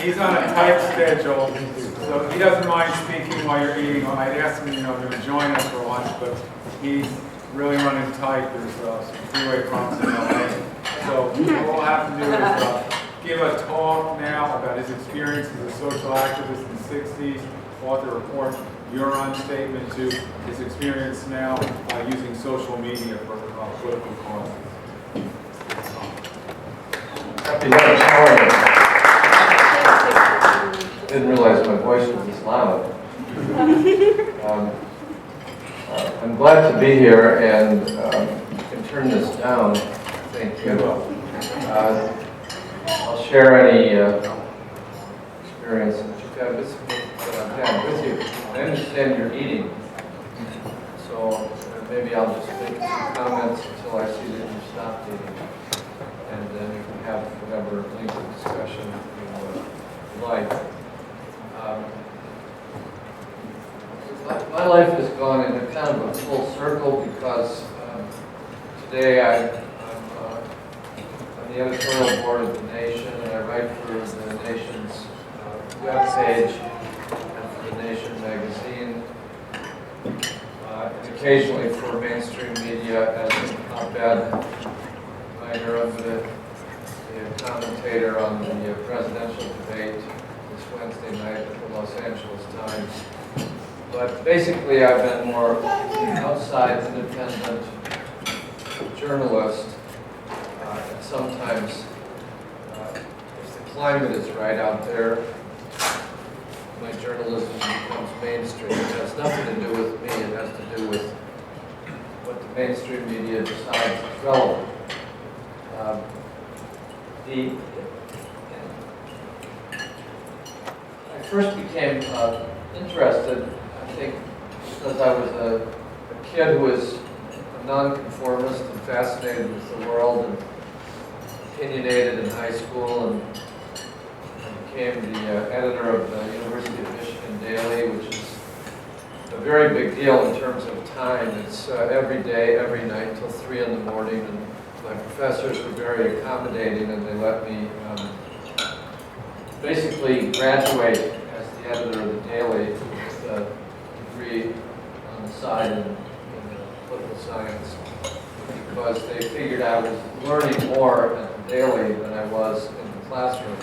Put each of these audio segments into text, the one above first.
He's on a tight schedule, so he doesn't mind speaking while you're eating. I'd asked him, to join us for lunch, but he's really running tight. There's some freeway problems in LA. So what we'll have to do is give a talk now about his experience as a social activist in the 60s, author report, your own statement to his experience now using social media for political causes. Happy lunch, how are you? Didn't realize my voice was this loud. I'm glad to be here, and you can turn this down. Thank you. I'll share any experience that I've had with you. I understand you're eating, so maybe I'll just make some comments until I see that you stopped eating, and then you can have whatever length of discussion you like. My life has gone in a kind of a full circle because today I'm on the editorial board of The Nation, and I write for The Nation's webpage and for The Nation magazine, and occasionally for mainstream media as an op-ed writer of the commentator on the presidential debate this Wednesday night at the Los Angeles Times. But basically, I've been more outside independent journalist. And sometimes, if the climate is right out there, my journalism becomes mainstream. It has nothing to do with me. It has to do with what the mainstream media decides is relevant. I first became interested, I think, because I was a kid who was a nonconformist and fascinated with the world and opinionated in high school, and I became the editor of the University of Michigan Daily, which is a very big deal in terms of time. It's every day, every night till 3 in the morning, and my professors were very accommodating, and they let me basically graduate as the editor of the Daily with a degree on the side in political science, because they figured I was learning more at the Daily than I was in the classroom.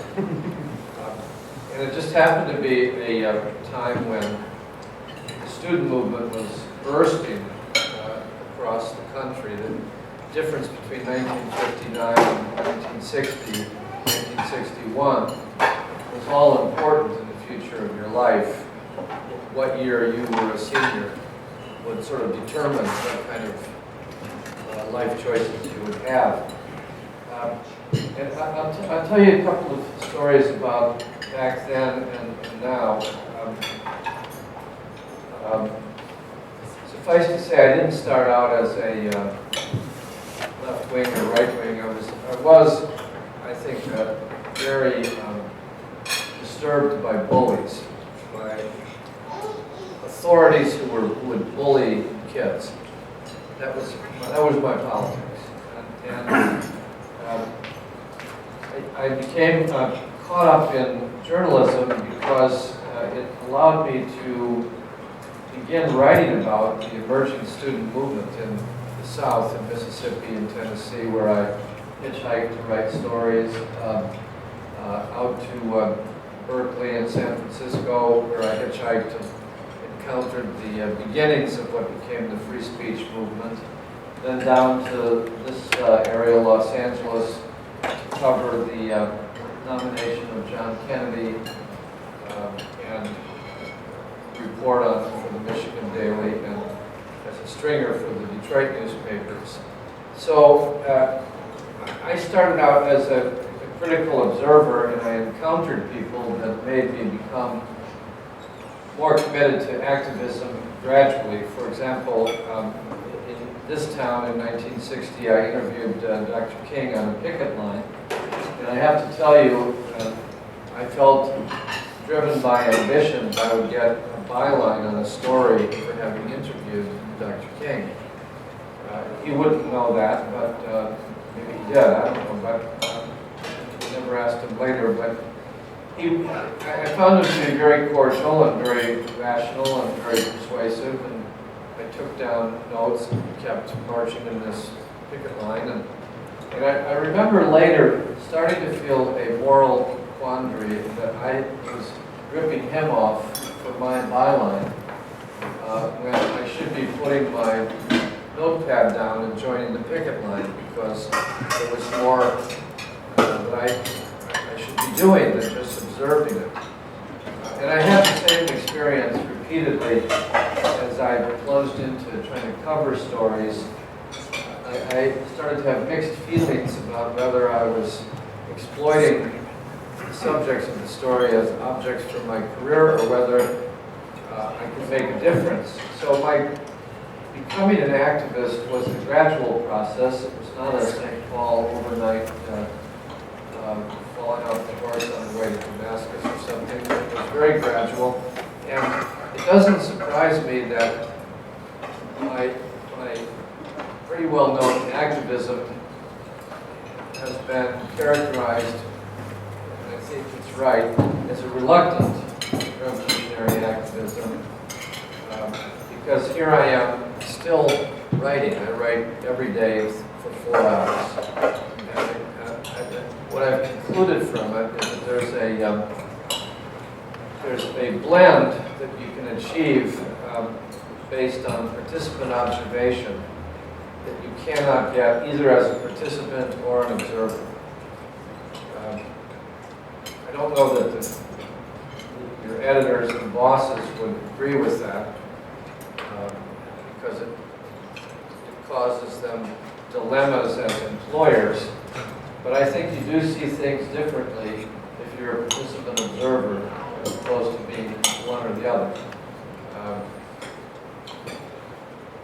And it just happened to be a time when the student movement was bursting across the country. The difference between 1959 and 1960, 1961 was all important in the future of your life. What year you were a senior would sort of determine what kind of life choices you would have. And I'll tell you a couple of stories about back then and now. Suffice to say, I didn't start out as a left wing or right wing. I was, I think, very disturbed by bullies, by authorities who would bully kids. That was my politics, and I became caught up in journalism because it allowed me to begin writing about the emerging student movement in the South, in Mississippi and Tennessee, where I hitchhiked to write stories, out to Berkeley and San Francisco, where I hitchhiked and encountered the beginnings of what became the free speech movement, then down to this area, Los Angeles, to cover the nomination of John Kennedy and report on it for the Michigan Daily and as a stringer for the Detroit newspapers. So I started out as a critical observer, and I encountered people that made me become more committed to activism gradually. For example, in this town in 1960, I interviewed Dr. King on a picket line, and I have to tell you, I felt driven by ambition that I would get a byline on a story for having interviewed Dr. King. He wouldn't know that, but maybe he did, I don't know, but I never asked him later. But I found him to be very cordial and very rational and very persuasive, and I took down notes and kept marching in this picket line. And I remember later starting to feel a moral quandary that I was ripping him off for my byline when I should be putting my notepad down and joining the picket line, because there was more that I should be doing than just observing it. And I had the same experience repeatedly as I plunged into trying to cover stories. I started to have mixed feelings about whether I was exploiting the subjects of the story as objects for my career or whether I could make a difference. So my becoming an activist was a gradual process. It was not a St. Paul overnight falling off the horse on the way to Damascus or something. It was very gradual. And it doesn't surprise me that my pretty well-known activism has been characterized, and I think it's right, as a reluctant revolutionary activism. Because here I am still writing. I write every day for 4 hours. And what I've concluded from it is that there's a blend that you can achieve based on participant observation that you cannot get either as a participant or an observer. I don't know that your editors and bosses would agree with that, because it causes them dilemmas as employers. But I think you do see things differently if you're a participant observer as opposed to being one or the other.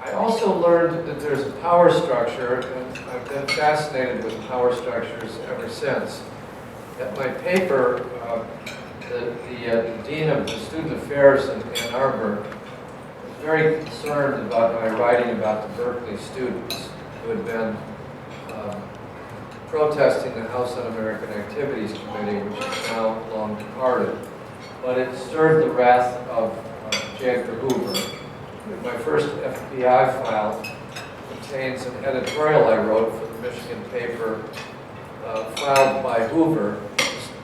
I also learned that there's a power structure, and I've been fascinated with power structures ever since. At my paper, the Dean of the Student Affairs in Ann Arbor was very concerned about my writing about the Berkeley students who had been protesting the House Un-American Activities Committee, which is now long departed. But it stirred the wrath of J. Edgar Hoover. My first FBI file contains an editorial I wrote for the Michigan paper filed by Hoover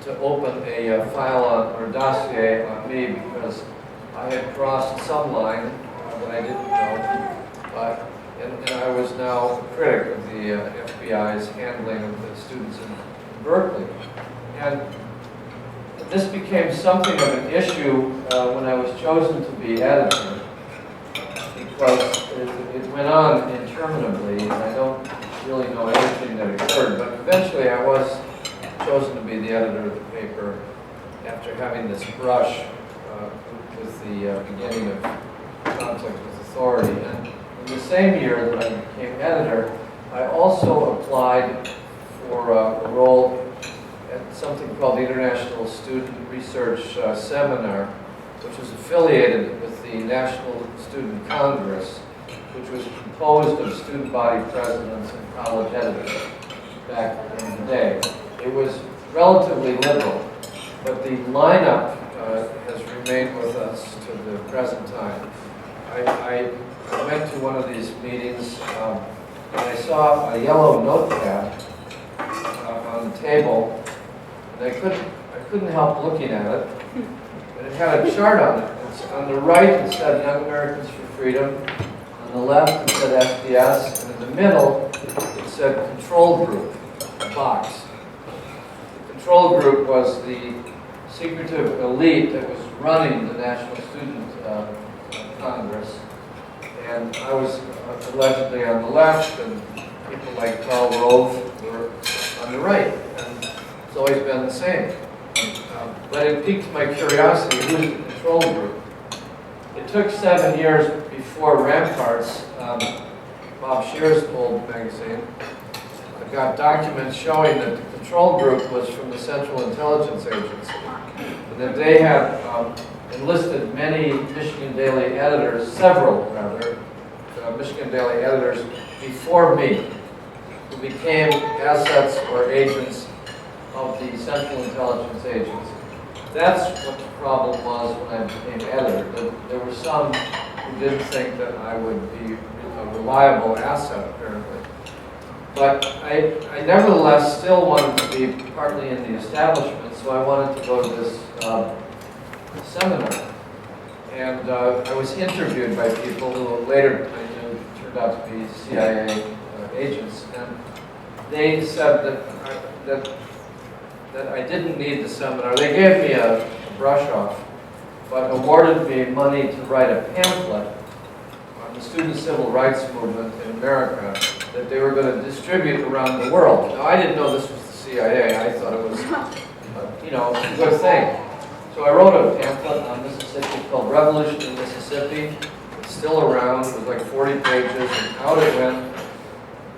to open a file on, or dossier on me, because I had crossed some line that I didn't know, and I was now a critic of the FBI's handling of the students in Berkeley. And this became something of an issue when I was chosen to be editor, because it went on interminably, and I don't really know everything that occurred, but eventually I was chosen to be the editor of the paper after having this brush with the beginning of conflict with authority. And in the same year that I became editor, I also applied for a role at something called the International Student Research Seminar, which was affiliated with the National Student Congress, which was composed of student body presidents and college editors back in the day. It was relatively liberal, but the lineup has remained with us to the present time. I went to one of these meetings and I saw a yellow notepad on the table, and I couldn't help looking at it. And it had a chart on it. On the right it said Young Americans for Freedom, on the left it said SDS, and in the middle it said Control Group, a box. The Control Group was the secretive elite that was running the National Student Congress. And I was allegedly on the left, and people like Karl Rove were on the right. And it's always been the same. But it piqued my curiosity, who's the Control Group? It took 7 years before Ramparts, Bob Shear's old magazine, got documents showing that the Control Group was from the Central Intelligence Agency, and that they had enlisted many Michigan Daily editors, several rather, Michigan Daily editors before me, who became assets or agents of the Central Intelligence Agency. that's what the problem was when I became editor. That there were some who didn't think that I would be a reliable asset, apparently. But I nevertheless still wanted to be partly in the establishment, so I wanted to go to this seminar. And I was interviewed by people who later I knew turned out to be CIA agents, and they said that I didn't need the seminar. They gave me a brush off, but awarded me money to write a pamphlet on the student civil rights movement in America that they were going to distribute around the world. Now, I didn't know this was the CIA. I thought it was, a good thing. So I wrote a pamphlet on Mississippi called Revolution in Mississippi. It's still around. It was like 40 pages, and out it went.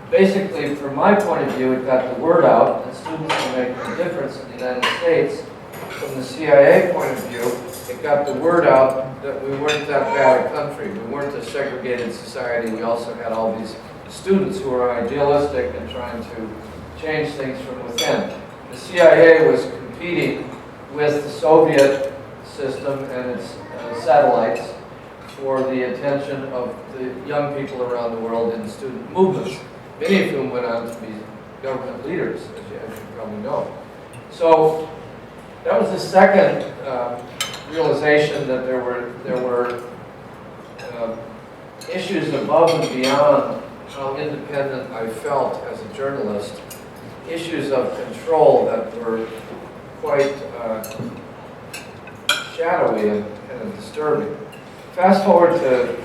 Basically, from my point of view, it got the word out that students are making a difference in the United States. From the CIA point of view, it got the word out that we weren't that bad a country. We weren't a segregated society. We also had all these students who were idealistic and trying to change things from within. The CIA was competing with the Soviet system and its satellites for the attention of the young people around the world in student movements, many of whom went on to be government leaders, as you probably know. So that was the second realization that there were issues above and beyond how independent I felt as a journalist, issues of control that were quite shadowy and kind of disturbing. Fast forward to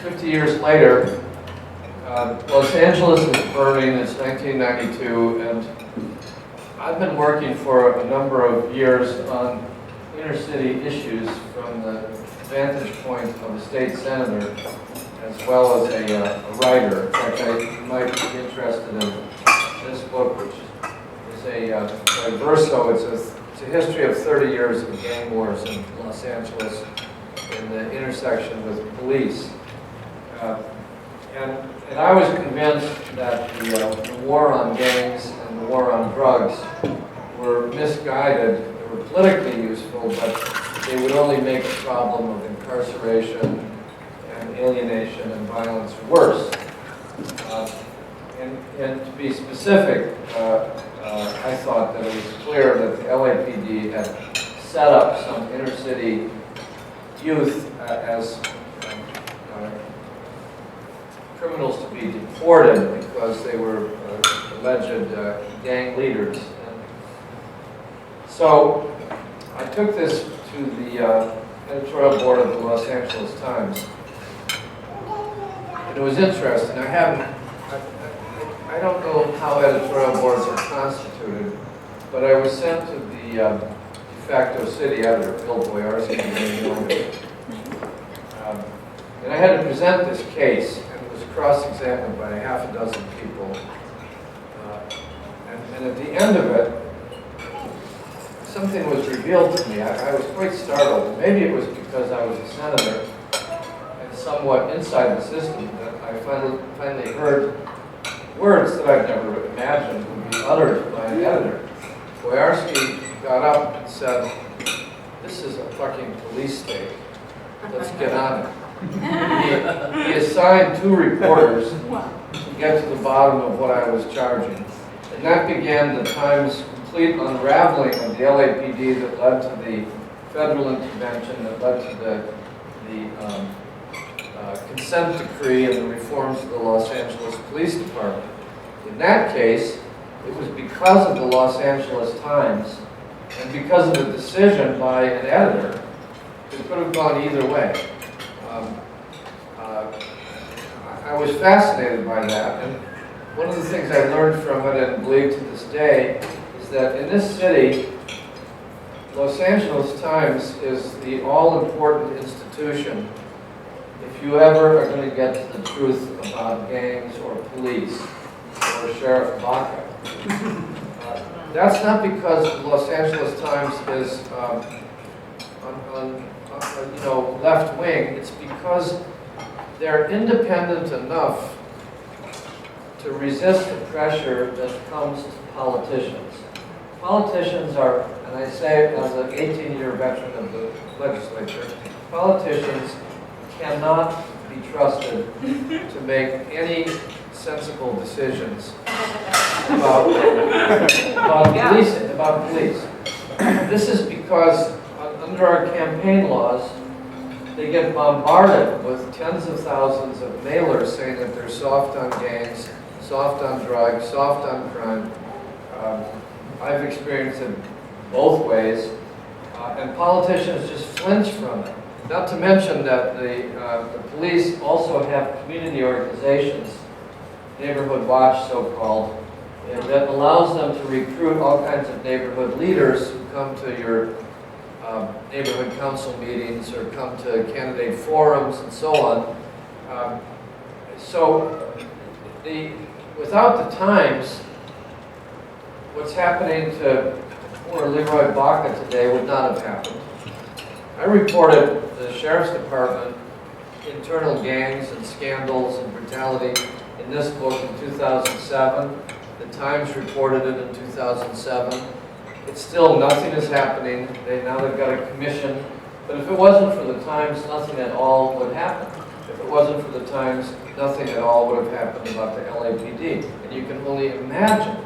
50 years later, Los Angeles is burning. It's 1992, and I've been working for a number of years on inner city issues from the vantage point of a state senator as well as a writer. In fact, you might be interested in this book, which is a verso. It's a history of 30 years of gang wars in Los Angeles in the intersection with police. And I was convinced that the war on gangs and the war on drugs were misguided. They were politically useful, but they would only make the problem of incarceration and alienation and violence worse. And to be specific, I thought that it was clear that the LAPD had set up some inner city youth as criminals to be deported because they were alleged gang leaders. And so I took this to the editorial board of the Los Angeles Times, and it was interesting. I don't know how editorial boards are constituted, but I was sent to the de facto city editor, Bill Boyarsky, and I had to present this case, and it was cross-examined by half a dozen people. And at the end of it, something was revealed to me. I was quite startled. Maybe it was because I was a senator and somewhat inside the system that I finally heard words that I've never imagined would be uttered by an editor. Boyarsky got up and said, "This is a fucking police state. Let's get on it." He assigned 2 reporters to get to the bottom of what I was charging. And that began the Times' complete unraveling of the LAPD that led to the federal intervention, that led to the consent decree and the reforms of the Los Angeles Police Department. In that case, it was because of the Los Angeles Times and because of a decision by an editor. It could have gone either way. I was fascinated by that, and one of the things I learned from it and believe to this day is that in this city, Los Angeles Times is the all-important institution if you ever are going to get to the truth about gangs or police or Sheriff Baca. That's not because the Los Angeles Times is left wing. It's because they're independent enough to resist the pressure that comes to politicians. politicians are, and I say it as an 18-year veteran of the legislature, politicians cannot be trusted to make any sensible decisions about policing, about police. This is because under our campaign laws, they get bombarded with tens of thousands of mailers saying that they're soft on gangs, soft on drugs, soft on crime. I've experienced it both ways, and politicians just flinch from it. Not to mention that the police also have community organizations, neighborhood watch so-called, that allows them to recruit all kinds of neighborhood leaders who come to your neighborhood council meetings or come to candidate forums and so on. Without the Times, what's happening to poor Leroy Baca today would not have happened. I reported the Sheriff's Department internal gangs and scandals and brutality in this book in 2007. The Times reported it in 2007. It's still, nothing is happening. Now they've got a commission. But if it wasn't for the Times, nothing at all would happen. If it wasn't for the Times, nothing at all would have happened about the LAPD. And you can only imagine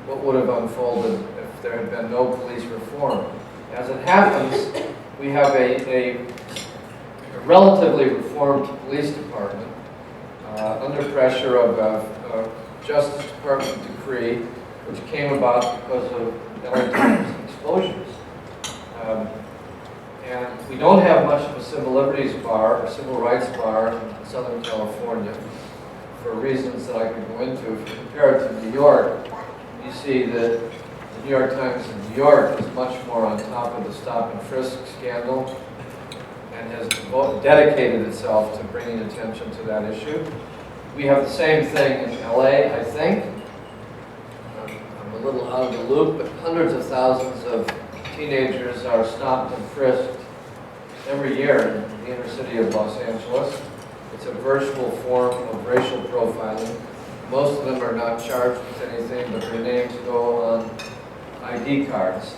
what would have unfolded if there had been no police reform. As it happens, we have a relatively reformed police department under pressure of a Justice Department decree, which came about because of LA Times exposures. And we don't have much of a civil liberties bar or civil rights bar in Southern California for reasons that I could go into. If you compare it to New York, you see that the New York Times in New York is much more on top of the stop and frisk scandal and has dedicated itself to bringing attention to that issue. We have the same thing in LA, I think. I'm a little out of the loop, but hundreds of thousands of teenagers are stopped and frisked every year in the inner city of Los Angeles. It's a virtual form of racial profiling. Most of them are not charged with anything, but their names go on ID cards.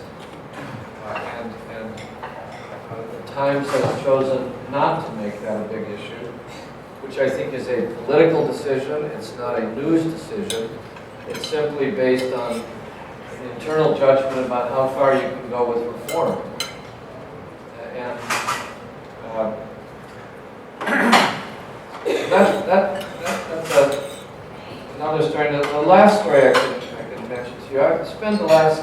The Times has chosen not to make that a big issue, which I think is a political decision. It's not a news decision. It's simply based on an internal judgment about how far you can go with reform. That's another story. The last story I can mention to you, I've spent the last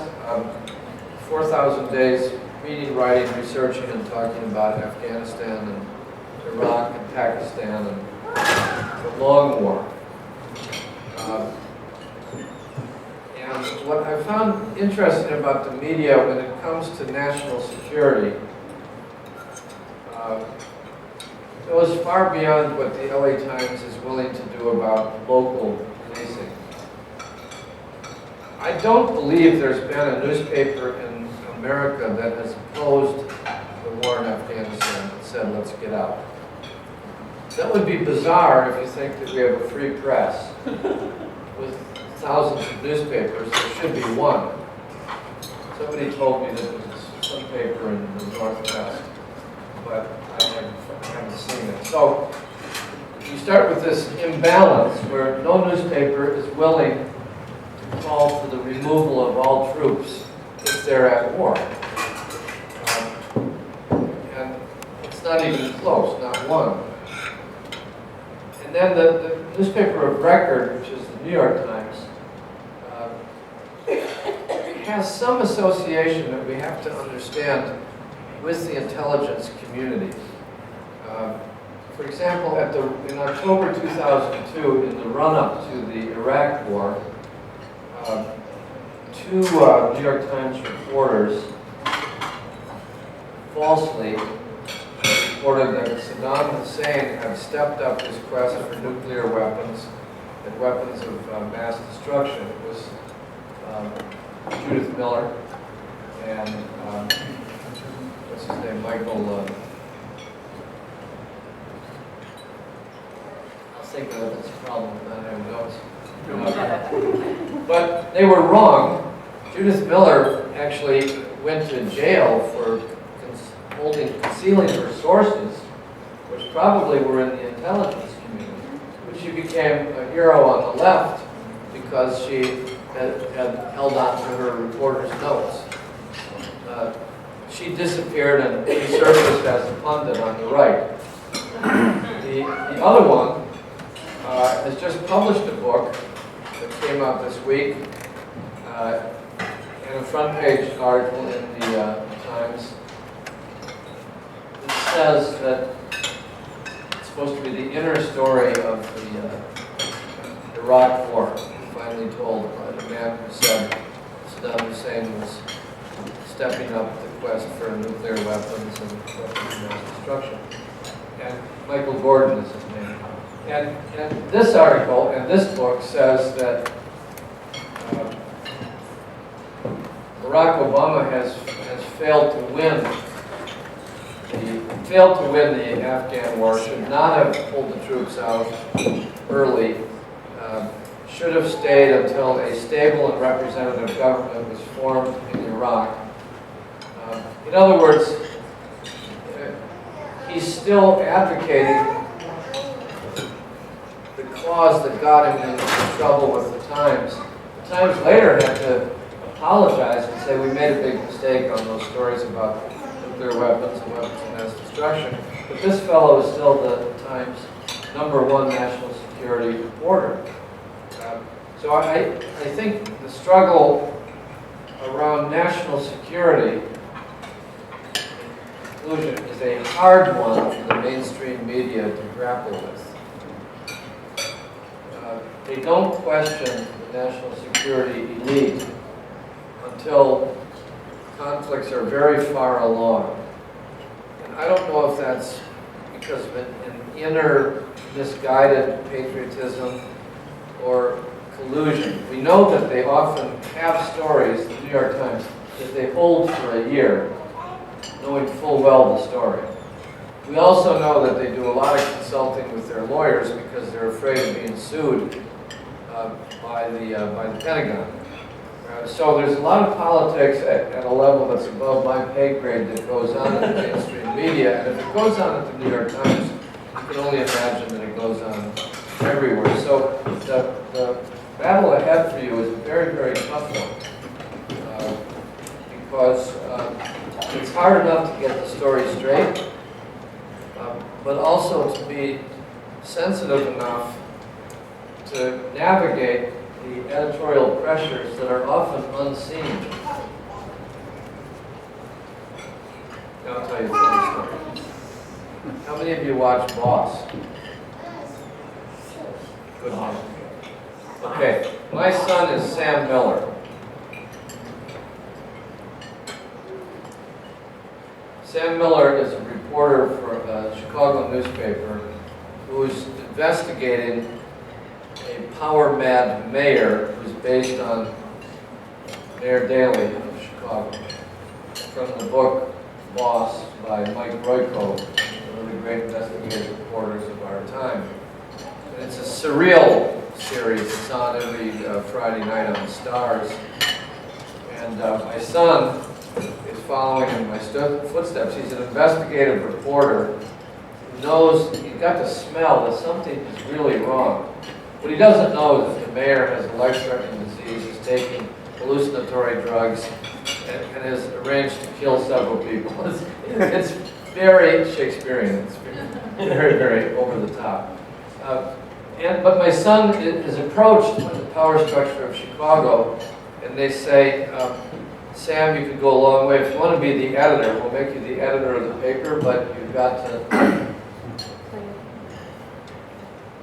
4,000 days reading, writing, researching, and talking about Afghanistan and Iraq and Pakistan and the long war. And what I found interesting about the media when it comes to national security goes far beyond what the LA Times is willing to do about local policing. I don't believe there's been a newspaper in America that has opposed the war in Afghanistan and said, let's get out. That would be bizarre if you think that we have a free press with thousands of newspapers. There should be one. Somebody told me that there was some paper in the Northwest, but I haven't seen it. So you start with this imbalance where no newspaper is willing to call for the removal of all troops if they're at war. And it's not even close, not one. And then the newspaper of record, which is the New York Times, has some association that we have to understand with the intelligence community. For example, in October 2002, in the run-up to the Iraq War, two New York Times reporters falsely reported that Saddam Hussein had stepped up his quest for nuclear weapons and weapons of mass destruction. It was Judith Miller and what's his name, Michael. I'll think of it. That's a problem with not having notes. But they were wrong, Judith Miller actually went to jail for concealing her sources, which probably were in the intelligence community. But she became a hero on the left because she had held on to her reporter's notes. She disappeared and resurfaced as a pundit on the right. The other one has just published a book that came out this week, and a front page article in the Times. It says that it's supposed to be the inner story of the Iraq War, finally told by the man who said Saddam Hussein was stepping up the quest for nuclear weapons and weapons of mass destruction. And Michael Gordon is his name. And this article and this book says that Barack Obama has failed to win the Afghan war, should not have pulled the troops out early, should have stayed until a stable and representative government was formed in Iraq. In other words, he's still advocating the cause that got him into trouble with the Times. The Times later had to apologize and say we made a big mistake on those stories about nuclear weapons and weapons of mass destruction. But this fellow is still the Times' #1 national security reporter. So I think the struggle around national security inclusion is a hard one for the mainstream media to grapple with. They don't question the national security elite until conflicts are very far along. And I don't know if that's because of an inner misguided patriotism or collusion. We know that they often have stories, the New York Times, that they hold for a year, knowing full well the story. We also know that they do a lot of consulting with their lawyers because they're afraid of being sued by the Pentagon. So there's a lot of politics at a level that's above my pay grade that goes on in the mainstream media, and if it goes on at the New York Times, you can only imagine that it goes on everywhere. So the battle ahead for you is a very, very tough one because it's hard enough to get the story straight, but also to be sensitive enough to navigate the editorial pressures that are often unseen. Now I'll tell you a funny story. How many of you watch Boss? Good one. Okay, my son is Sam Miller. Sam Miller is a reporter for a Chicago newspaper who's investigating a power-mad mayor who's based on Mayor Daley of Chicago. From the book Boss by Mike Royko, one of the great investigative reporters of our time. And it's a surreal series. It's on every Friday night on the Stars. And my son is following in my footsteps. He's an investigative reporter who knows, he's got to smell that something is really wrong. What he doesn't know is that the mayor has a life-threatening disease, is taking hallucinatory drugs, and has arranged to kill several people. It's very Shakespearean. It's very, very over the top. But my son is approached by the power structure of Chicago, and they say, Sam, you could go a long way. If you want to be the editor, we'll make you the editor of the paper, but you've got to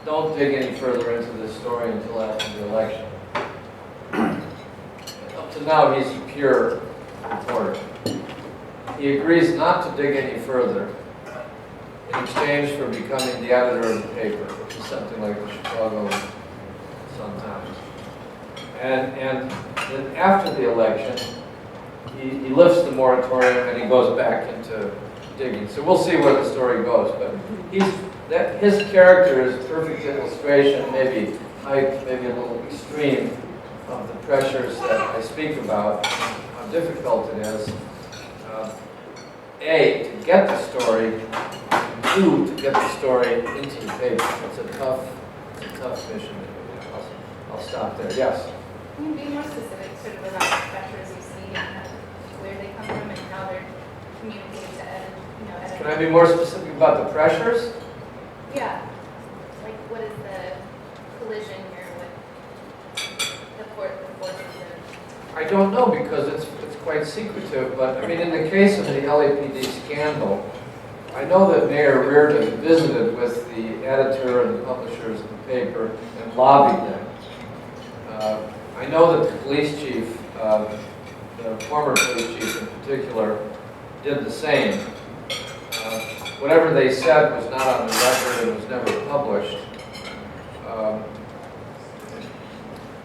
don't dig any further into this story until after the election. Up to now, he's a pure reporter. He agrees not to dig any further in exchange for becoming the editor of the paper, which is something like the Chicago Sun-Times. And then after the election, he lifts the moratorium and he goes back into digging. So we'll see where the story goes. But his character is a perfect illustration, maybe hyped, maybe a little extreme, of the pressures that I speak about, how difficult it is, A, to get the story, and 2, to get the story into the paper. It's a tough mission. I'll stop there. Yes? Can you be more specific sort of about the pressures you see and where they come from and how they're communicated to editors? Can I be more specific about the pressures? Yeah. Like what is the collision here with the forces of... I don't know because it's quite secretive, but I mean in the case of the LAPD scandal, I know that Mayor Reardon visited with the editor and the publishers of the paper and lobbied them. I know that the police chief, the former police chief in particular, did the same. Whatever they said was not on the record and was never published.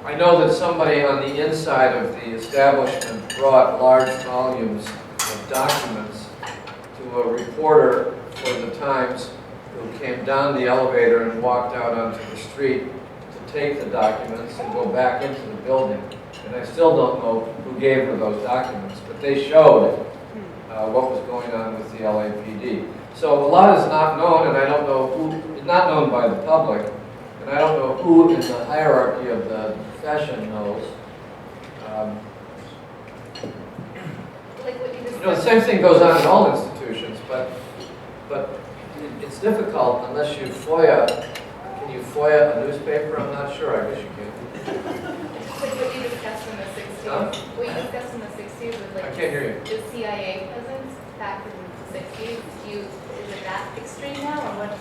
I know that somebody on the inside of the establishment brought large volumes of documents to a reporter for the Times who came down the elevator and walked out onto the street to take the documents and go back into the building. And I still don't know who gave her those documents, but they showed what was going on with the LAPD. So a lot is not known, and I don't know who, it's not known by the public, and I don't know who in the hierarchy of the profession knows. Like what you just The same thing goes on in all institutions, but it's difficult unless you FOIA. Can you FOIA a newspaper? I'm not sure. I guess you can. Like what you discussed in the 60s. Huh? What you discussed in the 60s was like I can't hear you. the CIA presence back in the 60s. Is it that extreme now, or what?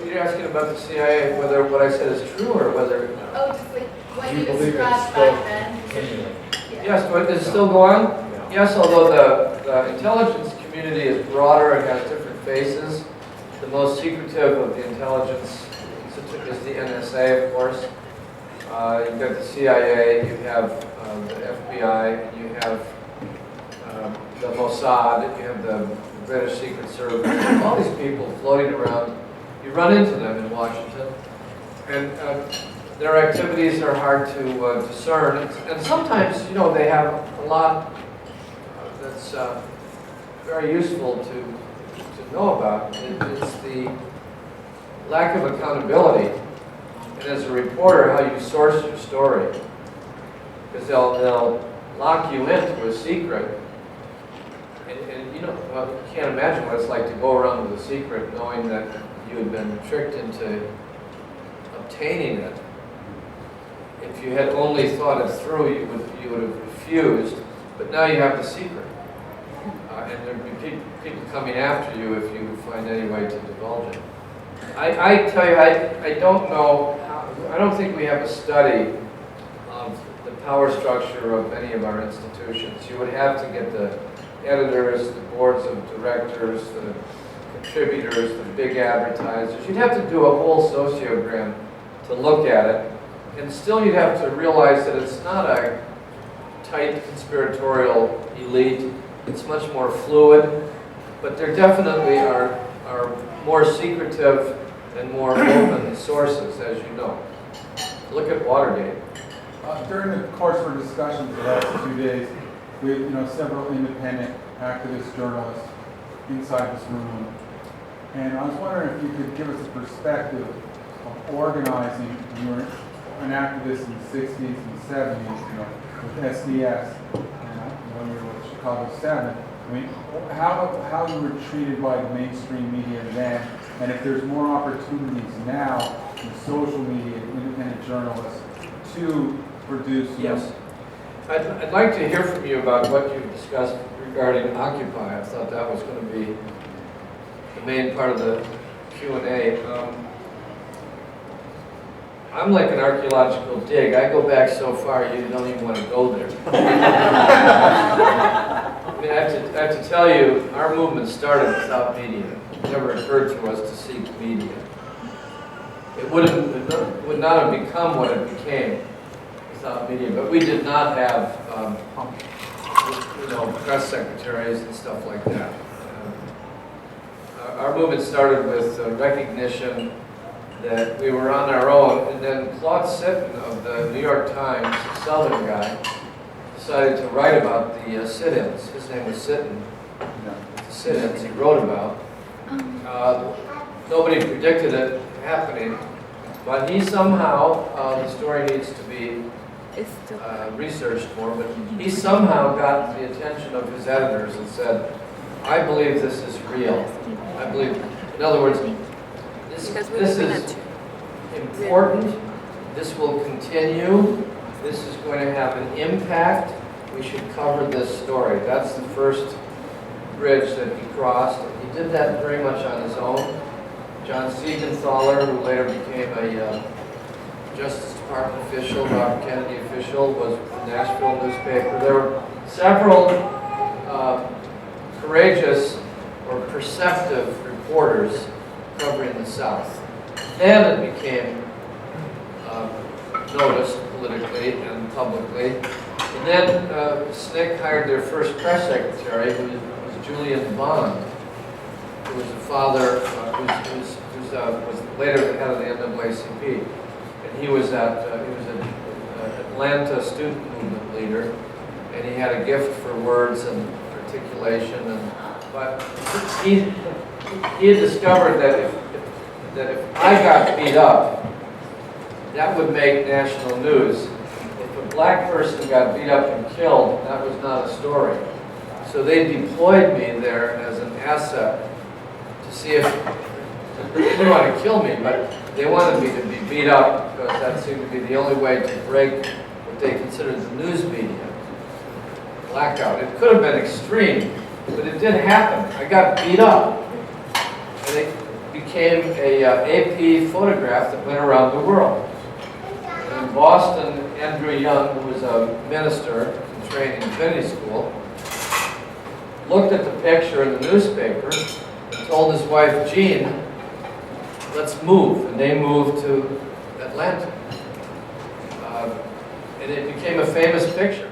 You're asking about the CIA, whether what I said is true or whether... Oh, just like what Do you you believe it's described still back then. continuing? Yeah. Yes, but does it still go on? Yes, although the intelligence community is broader and has different faces. The most secretive of the intelligence is the NSA, of course. You've got the CIA, you have the FBI, you have the Mossad, you have the British Secret Service. All these people floating around. You run into them in Washington, and their activities are hard to discern. And sometimes, they have a lot that's very useful to know about. It's the lack of accountability, and as a reporter, how you source your story. Because they'll lock you into a secret, and you can't imagine what it's like to go around with a secret knowing that you had been tricked into obtaining it. If you had only thought it through, you would have refused. But now you have the secret, and there'd be people coming after you if you find any way to divulge it. I tell you, I don't know. I don't think we have a study of the power structure of any of our institutions. You would have to get the editors, the boards of directors, the contributors, the big advertisers. You'd have to do a whole sociogram to look at it. And still you'd have to realize that it's not a tight conspiratorial elite. It's much more fluid. But there definitely are more secretive and more open sources, as you know. Look at Watergate. During the course of our discussions the last 2 days, we had several independent activist journalists inside this room. And I was wondering if you could give us a perspective of organizing. You were an activist in the 60s and 70s, with SDS, and when you were with Chicago 7. I mean, how you were treated by the mainstream media then, and if there's more opportunities now in social media, independent journalists, to produce. Yes. I'd like to hear from you about what you've discussed regarding Occupy. I thought that was going to be the main part of the Q&A. I'm like an archaeological dig. I go back so far you don't even want to go there. I mean, I have to tell you, our movement started without media. It never occurred to us to seek media. It would not have become what it became without media. But we did not have, press secretaries and stuff like that. Our movement started with recognition that we were on our own, and then Claude Sitton of the New York Times, a Southern guy, decided to write about the sit-ins. His name was Sitton. The sit-ins he wrote about. Nobody predicted it happening, but he somehow, the story needs to be researched more, but he somehow got the attention of his editors and said, I believe this is real. I believe, in other words, this is important, this will continue, this is going to have an impact, we should cover this story. That's the first bridge that he crossed. He did that very much on his own. John Siegenthaler, who later became a Justice Department official, Robert Kennedy official, was with the Nashville newspaper. There were several courageous or perceptive reporters covering the South. Then it became noticed politically and publicly. And then SNCC hired their first press secretary, who was Julian Bond, who was the father, was later the head of the NAACP. And he was an Atlanta student movement leader, and he had a gift for words and articulation. But he had discovered that if I got beat up, that would make national news. If a black person got beat up and killed, that was not a story. So they deployed me there as an asset to see if they didn't want to kill me, but they wanted me to be beat up because that seemed to be the only way to break what they considered the news media blackout. It could have been extreme, but it did happen. I got beat up, and it became a AP photograph that went around the world. In Boston, Andrew Young, who was a minister in training in Divinity School, looked at the picture in the newspaper and told his wife, Jean, let's move. And they moved to Atlanta. And it became a famous picture.